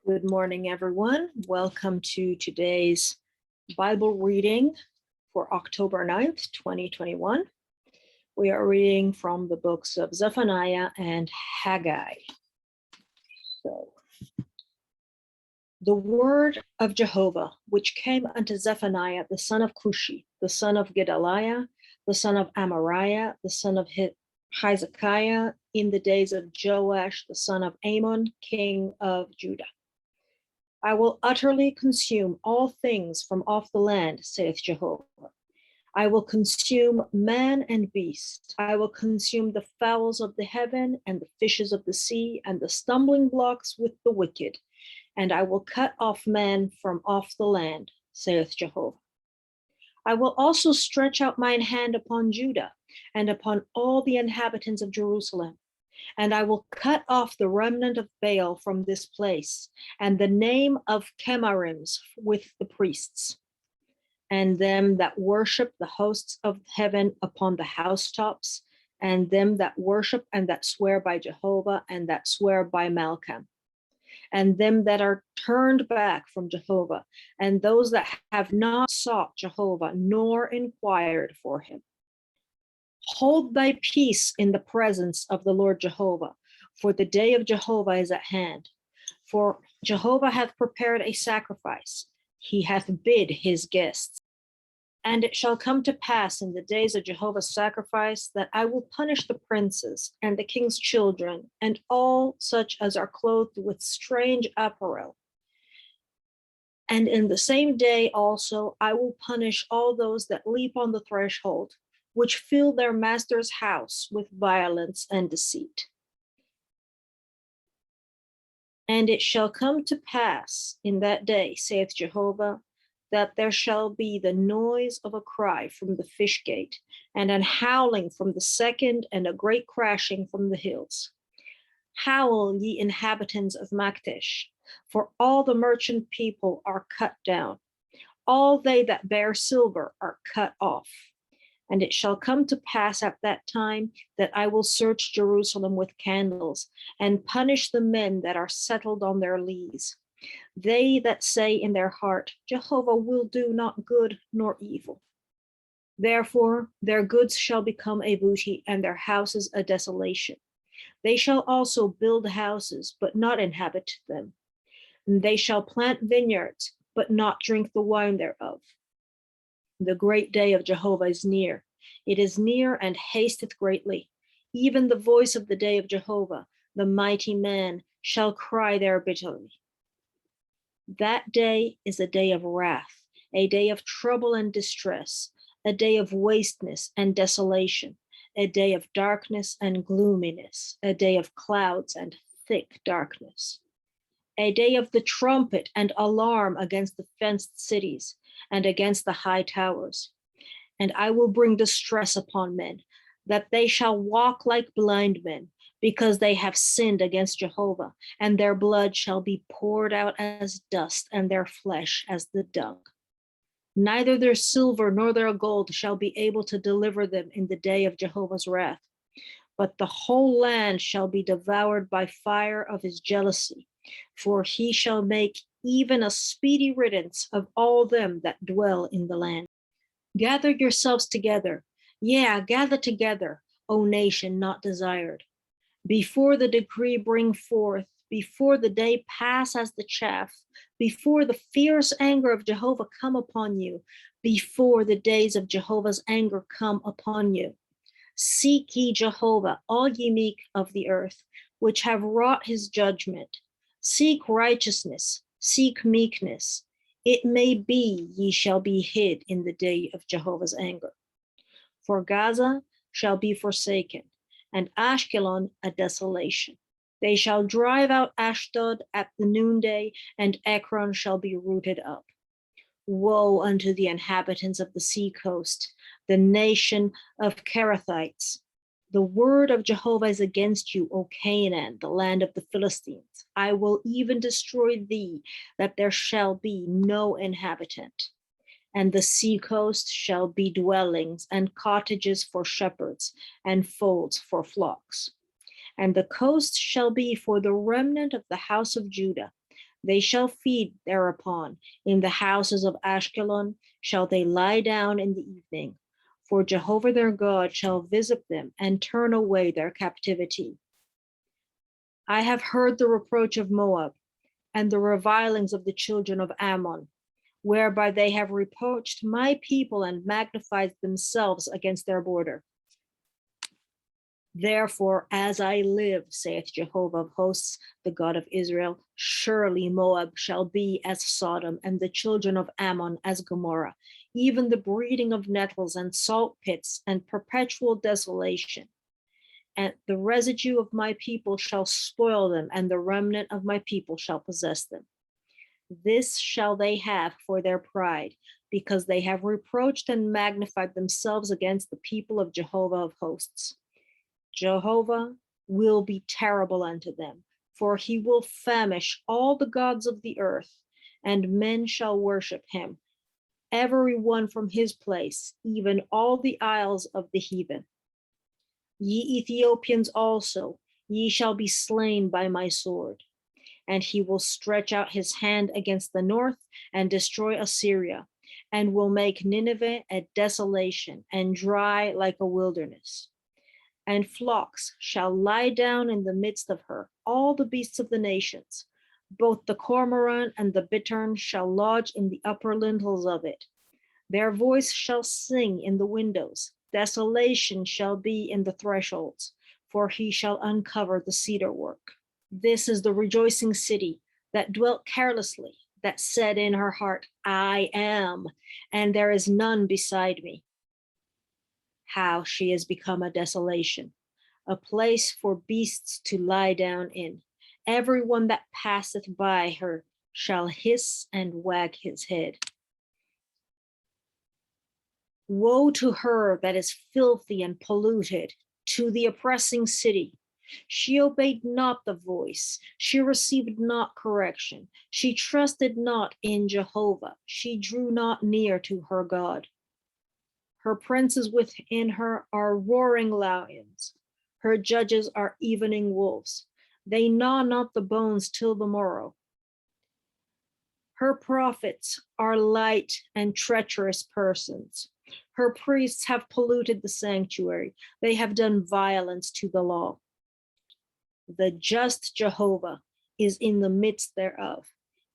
Good morning, everyone. Welcome to today's Bible reading for October 9th, 2021. We are reading from the books of Zephaniah and Haggai. So, the word of Jehovah, which came unto Zephaniah, the son of Cushi, the son of Gedaliah, the son of Amariah, the son of Hezekiah, in the days of Joash, the son of Amon, king of Judah. I will utterly consume all things from off the land, saith Jehovah. I will consume man and beast. I will consume the fowls of the heaven and the fishes of the sea and the stumbling blocks with the wicked. And I will cut off man from off the land, saith Jehovah. I will also stretch out mine hand upon Judah and upon all the inhabitants of Jerusalem. And I will cut off the remnant of Baal from this place, and the name of Chemarims with the priests, and them that worship the hosts of heaven upon the housetops, and them that worship and that swear by Jehovah and that swear by Malcham, and them that are turned back from Jehovah, and those that have not sought Jehovah nor inquired for him. Hold thy peace in the presence of the Lord Jehovah, for the day of Jehovah is at hand. For Jehovah hath prepared a sacrifice, he hath bid his guests. And it shall come to pass in the days of Jehovah's sacrifice that I will punish the princes and the king's children and all such as are clothed with strange apparel. And in the same day also I will punish all those that leap on the threshold, which fill their master's house with violence and deceit. And it shall come to pass in that day, saith Jehovah, that there shall be the noise of a cry from the fish gate, and an howling from the second, and a great crashing from the hills. Howl, ye inhabitants of Maktesh, for all the merchant people are cut down. All they that bear silver are cut off. And it shall come to pass at that time that I will search Jerusalem with candles and punish the men that are settled on their lees. They that say in their heart, Jehovah will do not good nor evil. Therefore, their goods shall become a booty and their houses a desolation. They shall also build houses, but not inhabit them. And they shall plant vineyards, but not drink the wine thereof. The great day of Jehovah is near. It is near and hasteth greatly. Even the voice of the day of Jehovah, the mighty man, shall cry there bitterly. That day is a day of wrath, a day of trouble and distress, a day of wasteness and desolation, a day of darkness and gloominess, a day of clouds and thick darkness, a day of the trumpet and alarm against the fenced cities and against the high towers. And I will bring distress upon men, that they shall walk like blind men, because they have sinned against Jehovah, and their blood shall be poured out as dust, and their flesh as the dung. Neither their silver nor their gold shall be able to deliver them in the day of Jehovah's wrath, but the whole land shall be devoured by fire of his jealousy, for he shall make even a speedy riddance of all them that dwell in the land. Gather yourselves together, gather together, O nation not desired. Before the decree bring forth, before the day pass as the chaff, before the fierce anger of Jehovah come upon you, before the days of Jehovah's anger come upon you. Seek ye Jehovah, all ye meek of the earth, which have wrought his judgment. Seek righteousness, seek meekness. It may be ye shall be hid in the day of Jehovah's anger. For Gaza shall be forsaken, and Ashkelon a desolation. They shall drive out Ashdod at the noonday, and Ekron shall be rooted up. Woe unto the inhabitants of the sea coast, the nation of Kerethites. The word of Jehovah is against you, O Canaan, the land of the Philistines. I will even destroy thee, that there shall be no inhabitant. And the sea coast shall be dwellings and cottages for shepherds and folds for flocks. And the coast shall be for the remnant of the house of Judah, They shall feed thereupon. In the houses of Ashkelon shall they lie down in the evening. For Jehovah their God shall visit them and turn away their captivity. I have heard the reproach of Moab and the revilings of the children of Ammon, whereby they have reproached my people and magnified themselves against their border. Therefore, as I live, saith Jehovah of hosts, the God of Israel, surely Moab shall be as Sodom, and the children of Ammon as Gomorrah, even the breeding of nettles and salt pits and perpetual desolation. And the residue of my people shall spoil them, and the remnant of my people shall possess them. This shall they have for their pride, because they have reproached and magnified themselves against the people of Jehovah of hosts. Jehovah will be terrible unto them, for he will famish all the gods of the earth, and men shall worship him, every one from his place, even all the isles of the heathen. Ye Ethiopians also, ye shall be slain by my sword. And he will stretch out his hand against the north and destroy Assyria, and will make Nineveh a desolation and dry like a wilderness. And flocks shall lie down in the midst of her, all the beasts of the nations. Both the cormorant and the bittern shall lodge in the upper lintels of it. Their voice shall sing in the windows. Desolation shall be in the thresholds, for he shall uncover the cedar work. This is the rejoicing city that dwelt carelessly, that said in her heart, I am, and there is none beside me. How she has become a desolation, a place for beasts to lie down in. Everyone that passeth by her shall hiss and wag his head. Woe to her that is filthy and polluted, to the oppressing city. She obeyed not the voice. She received not correction. She trusted not in Jehovah. She drew not near to her God. Her princes within her are roaring lions. Her judges are evening wolves. They gnaw not the bones till the morrow. Her prophets are light and treacherous persons. Her priests have polluted the sanctuary. They have done violence to the law. The just Jehovah is in the midst thereof.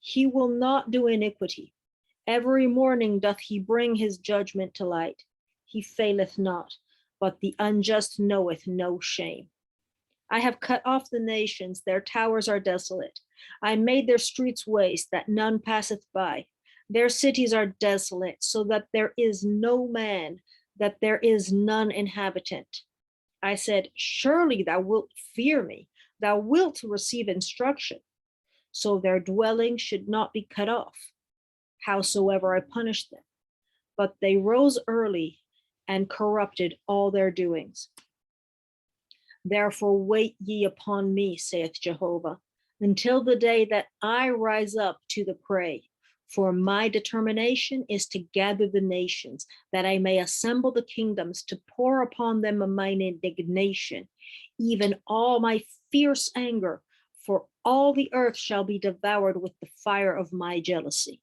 He will not do iniquity. Every morning doth he bring his judgment to light. He faileth not, but the unjust knoweth no shame. I have cut off the nations, their towers are desolate. I made their streets waste, that none passeth by. Their cities are desolate, so that there is no man, that there is none inhabitant. I said, surely thou wilt fear me, thou wilt receive instruction. So their dwelling should not be cut off, howsoever I punished them. But they rose early and corrupted all their doings. Therefore wait ye upon me, saith Jehovah, until the day that I rise up to the prey. For my determination is to gather the nations, that I may assemble the kingdoms, to pour upon them mine indignation, even all my fierce anger, for all the earth shall be devoured with the fire of my jealousy.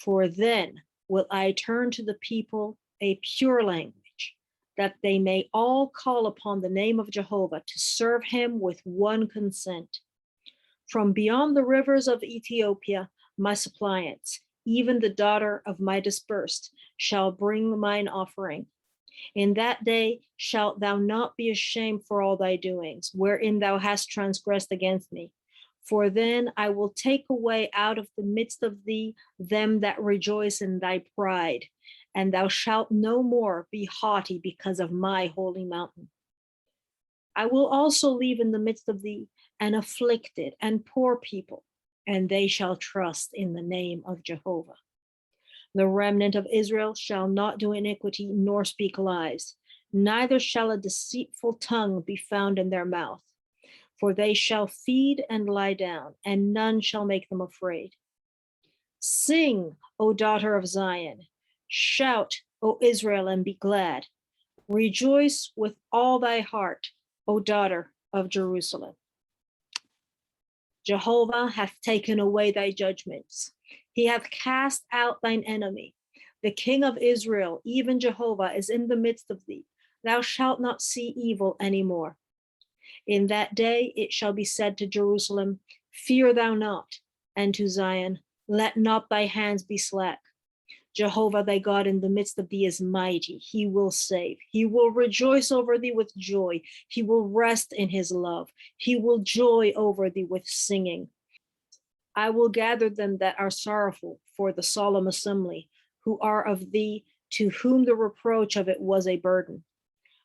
For then will I turn to the people a pure language, that they may all call upon the name of Jehovah to serve him with one consent. From beyond the rivers of Ethiopia, my suppliants, even the daughter of my dispersed, shall bring mine offering. In that day shalt thou not be ashamed for all thy doings, wherein thou hast transgressed against me. For then I will take away out of the midst of thee them that rejoice in thy pride, and thou shalt no more be haughty because of my holy mountain. I will also leave in the midst of thee an afflicted and poor people, and they shall trust in the name of Jehovah. The remnant of Israel shall not do iniquity nor speak lies, neither shall a deceitful tongue be found in their mouth. For they shall feed and lie down, and none shall make them afraid. Sing, O daughter of Zion. Shout, O Israel, and be glad. Rejoice with all thy heart, O daughter of Jerusalem. Jehovah hath taken away thy judgments. He hath cast out thine enemy. The King of Israel, even Jehovah, is in the midst of thee. Thou shalt not see evil any more. In that day it shall be said to Jerusalem, fear thou not, and to Zion, let not thy hands be slack. Jehovah thy God in the midst of thee is mighty. He will save. He will rejoice over thee with joy. He will rest in his love. He will joy over thee with singing. I will gather them that are sorrowful for the solemn assembly, who are of thee, to whom the reproach of it was a burden.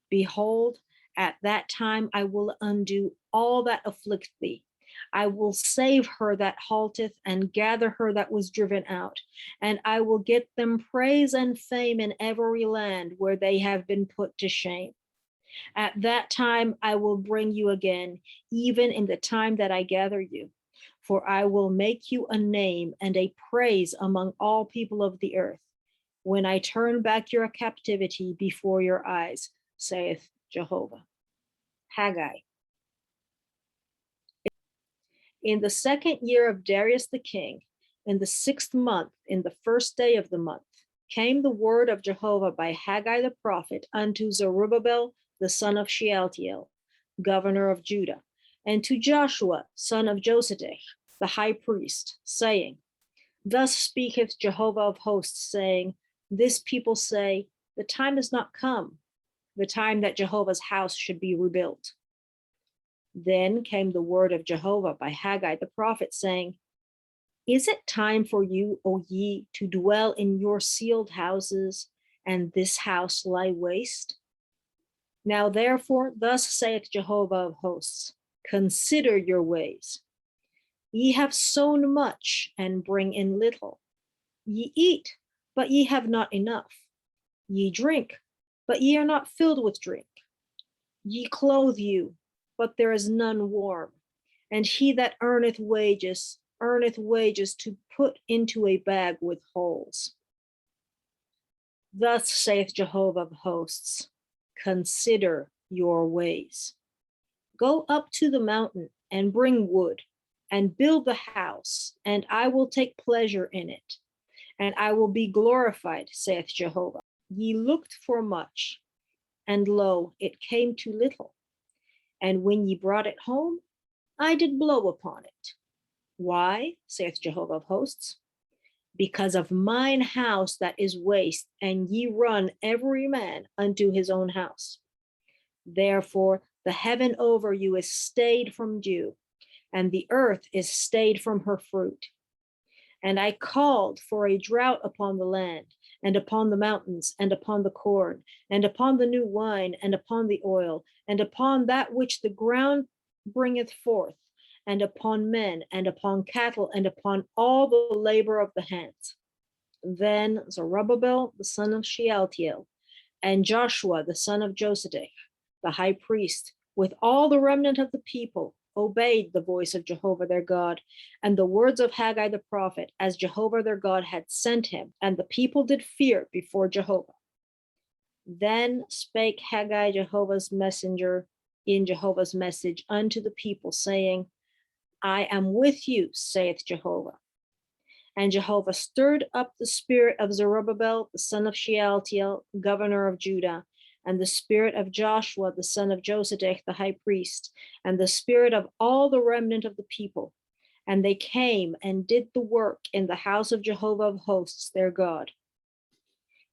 Behold, at that time I will undo all that afflict thee. I will save her that halteth, and gather her that was driven out. And I will get them praise and fame in every land where they have been put to shame. At that time I will bring you again, even in the time that I gather you. For I will make you a name and a praise among all people of the earth, when I turn back your captivity before your eyes, saith Jehovah. Haggai. In the second year of Darius the king, in the 6th month, in the 1st day of the month, came the word of Jehovah by Haggai the prophet unto Zerubbabel the son of Shealtiel, governor of Judah, and to Joshua son of Josedech, the high priest, saying, Thus speaketh Jehovah of hosts, saying, This people say, the time is not come, the time that Jehovah's house should be rebuilt. Then came the word of Jehovah by Haggai the prophet, saying, Is it time for you, O ye, to dwell in your sealed houses, and this house lie waste? Now therefore, thus saith Jehovah of hosts, consider your ways. Ye have sown much, and bring in little. Ye eat, but ye have not enough. Ye drink, but ye are not filled with drink. Ye clothe you, but there is none warm. And he that earneth wages to put into a bag with holes. Thus saith Jehovah of hosts, consider your ways. Go up to the mountain and bring wood, and build the house, and I will take pleasure in it, and I will be glorified, saith Jehovah. Ye looked for much, and lo, it came to little. And when ye brought it home, I did blow upon it. Why, saith Jehovah of hosts? Because of mine house that is waste, and ye run every man unto his own house. Therefore the heaven over you is stayed from dew, and the earth is stayed from her fruit. And I called for a drought upon the land, and upon the mountains, and upon the corn, and upon the new wine, and upon the oil, and upon that which the ground bringeth forth, and upon men, and upon cattle, and upon all the labor of the hands. Then Zerubbabel the son of Shealtiel, and Joshua the son of Josedech, the high priest, with all the remnant of the people, obeyed the voice of Jehovah their God, and the words of Haggai the prophet, as Jehovah their God had sent him, and the people did fear before Jehovah. Then spake Haggai Jehovah's messenger in Jehovah's message unto the people, saying, I am with you, saith Jehovah. And Jehovah stirred up the spirit of Zerubbabel, the son of Shealtiel, governor of Judah, and the spirit of Joshua, the son of Josedech, the high priest, and the spirit of all the remnant of the people. And they came and did the work in the house of Jehovah of hosts, their God.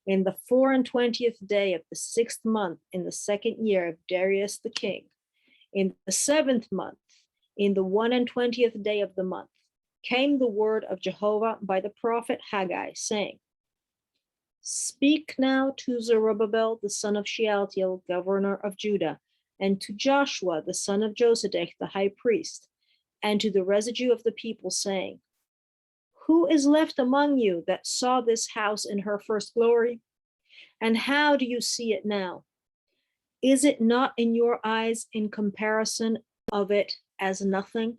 In the 24th day of the 6th month, in the 2nd year of Darius the king, in the 7th month, in the 21st day of the month, came the word of Jehovah by the prophet Haggai, saying, Speak now to Zerubbabel, the son of Shealtiel, governor of Judah, and to Joshua, the son of Josedech, the high priest, and to the residue of the people, saying, Who is left among you that saw this house in her first glory? And how do you see it now? Is it not in your eyes in comparison of it as nothing?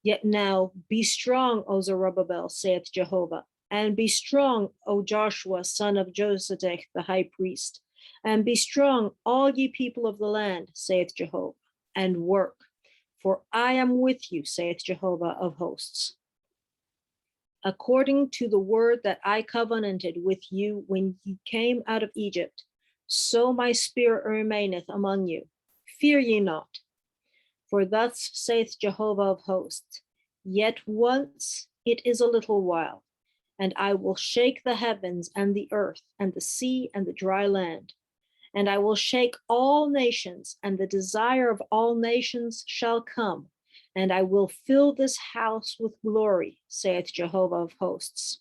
Yet now be strong, O Zerubbabel, saith Jehovah, and be strong, O Joshua, son of Josedech, the high priest, and be strong, all ye people of the land, saith Jehovah, and work. For I am with you, saith Jehovah of hosts, according to the word that I covenanted with you when ye came out of Egypt. So my spirit remaineth among you. Fear ye not. For thus saith Jehovah of hosts, yet once it is a little while, and I will shake the heavens and the earth and the sea and the dry land. And I will shake all nations, and the desire of all nations shall come, and I will fill this house with glory, saith Jehovah of hosts.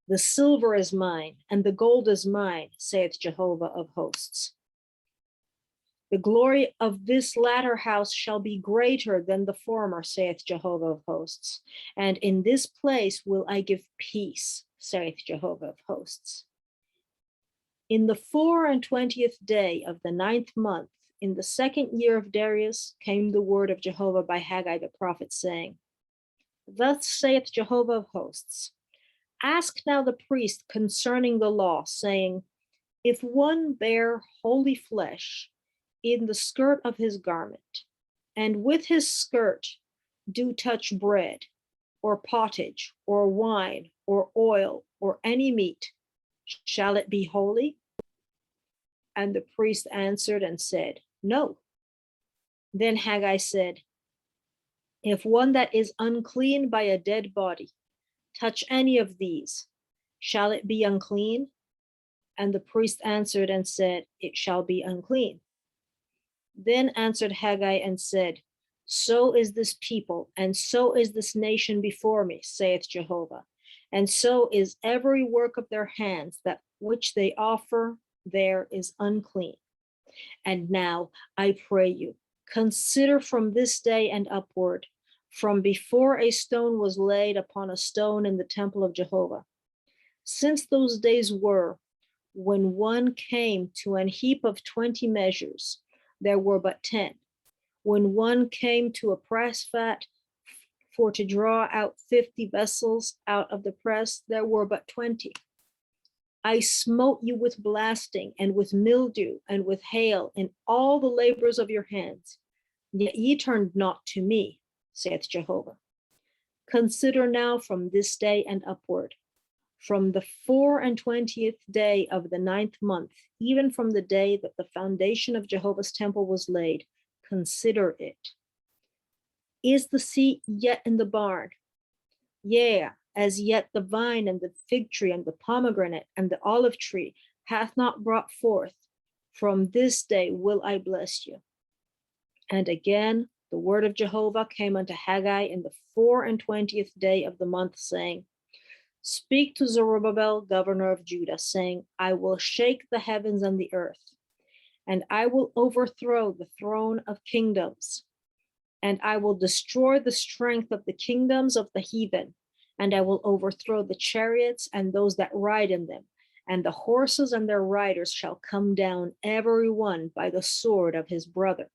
The silver is mine, and the gold is mine, saith Jehovah of hosts. The glory of this latter house shall be greater than the former, saith Jehovah of hosts. And in this place will I give peace, saith Jehovah of hosts. In the 24th day of the 9th month, in the 2nd year of Darius, came the word of Jehovah by Haggai the prophet, saying, Thus saith Jehovah of hosts, ask now the priest concerning the law, saying, if one bear holy flesh in the skirt of his garment, and with his skirt do touch bread, or pottage, or wine, or oil, or any meat, shall it be holy? And the priest answered and said, No. Then Haggai said, if one that is unclean by a dead body touch any of these, shall it be unclean? And the priest answered and said, it shall be unclean. Then answered Haggai and said, so is this people, and so is this nation before me, saith Jehovah. And so is every work of their hands, that which they offer there is unclean. And now I pray you, consider from this day and upward, from before a stone was laid upon a stone in the temple of Jehovah, since those days were, when one came to an heap of 20 measures, there were but 10. When one came to a press fat for to draw out 50 vessels out of the press, there were but 20. I smote you with blasting and with mildew and with hail in all the labors of your hands, yet ye turned not to me, saith Jehovah. Consider now from this day and upward, from the 24th day of the 9th month, even from the day that the foundation of Jehovah's temple was laid, consider it. Is the seed yet in the barn? Yea, as yet the vine and the fig tree and the pomegranate and the olive tree hath not brought forth. From this day will I bless you. And again, the word of Jehovah came unto Haggai in the 24th day of the month, saying, speak to Zerubbabel, governor of Judah, saying, I will shake the heavens and the earth, and I will overthrow the throne of kingdoms, and I will destroy the strength of the kingdoms of the heathen, and I will overthrow the chariots and those that ride in them, and the horses and their riders shall come down, every one by the sword of his brother.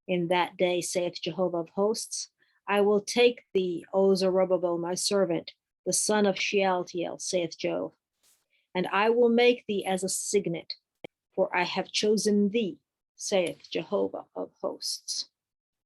In that day, saith Jehovah of hosts, I will take thee, O Zerubbabel, my servant, the son of Shealtiel, saith Jove, and I will make thee as a signet, for I have chosen thee, saith Jehovah of hosts.